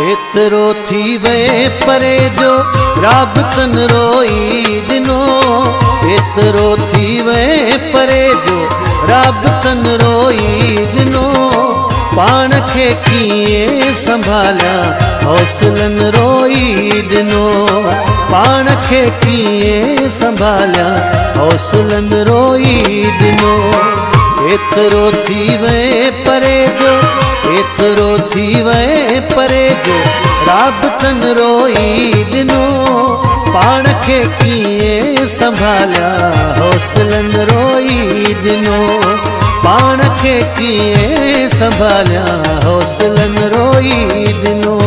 एतरो थी वे परे जो राबतन रोई दिनो। एतरो थी वे परे जो राबतन रोई दिनो। पाण खे कीअं संभालिया हौसलन रोई दिनो। पाण खे कीअं संभालिया हौसलन रोई दिनो। एतरो थी वे परे जो एतरो थी वे परे जो राबतन रोई दिनो। पाण खे कीअं संभालिया हौसलन रोई दिनो। पाण खे कीअं संभालिया हौसलन रोई दिनो।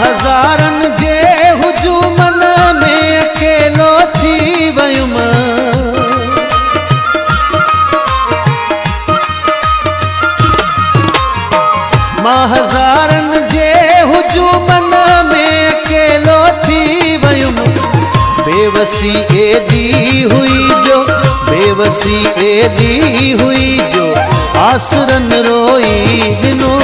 हज़ारन जे हुजूमन में अकेलो थी वयुम। मां हज़ारन जे हुजूमन में अकेलो थी वयुम। बेवसी एदी हुई जो बेवसी एदी हुई जो आसरन रोई दिनो।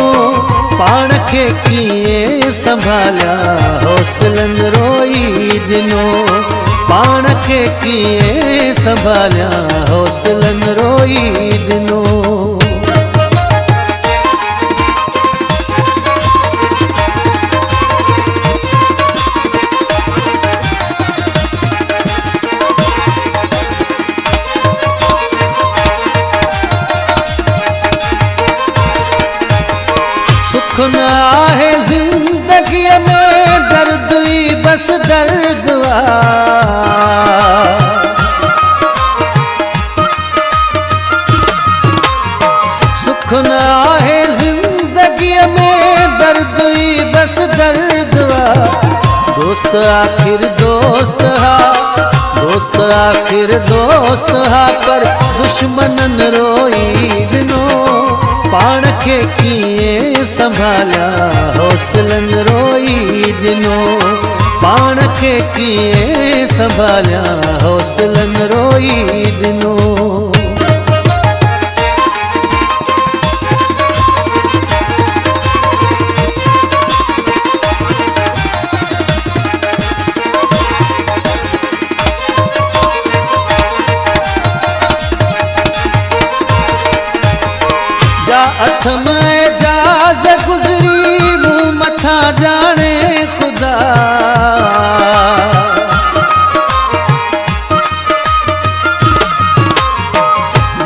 पाण खे कीअं संभालिया हौसलन रोई दिनो। पाण खे कीअं संभालिया हौसलन रोई दिनो। सुख न आहे जिंदगीअ में दर्द ही बस दर्द आ। सुख न आहे जिंदगीअ में दर्द ही बस दर्द आ। दोस्त आखिर दोस्त हा दोस्त आखिर दोस्त हा पर दुश्मनन रोई दिनो। पाण खे कीअं संभालिया हौसलन रोई दिनो। पाण खे कीअं संभालिया हौसलन रोई दिनो। अथ में जाज़ गुज़री मुँह मथा जाने खुदा।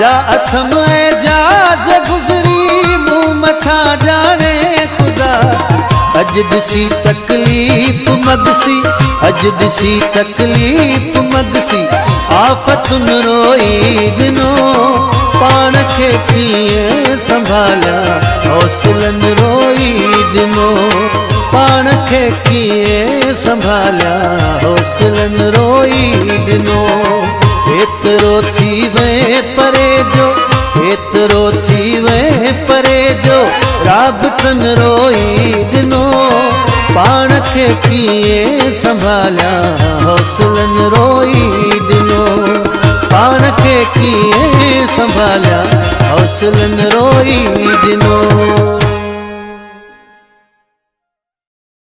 जा अथ में जाज़ गुज़री मुँह मथा जाने खुदा। अज दिसी तकलीफ़ मगसी अज दिसी तकलीफ़ मगसी आफ़तुन रोई दिनो। पाण खे कीअं संभालिया हौसलन रोई दिनो। पाण खे कीअं संभालिया हौसलन रोई दिनो। एतरो थी वे परे जो एतरो थी वे परे जो राबतन रोई दिनो। पाण खे कीअं संभालिया हौसलन रोई दिनो। पाण खे कीअं संभालिया हौसलन रोई दिनो।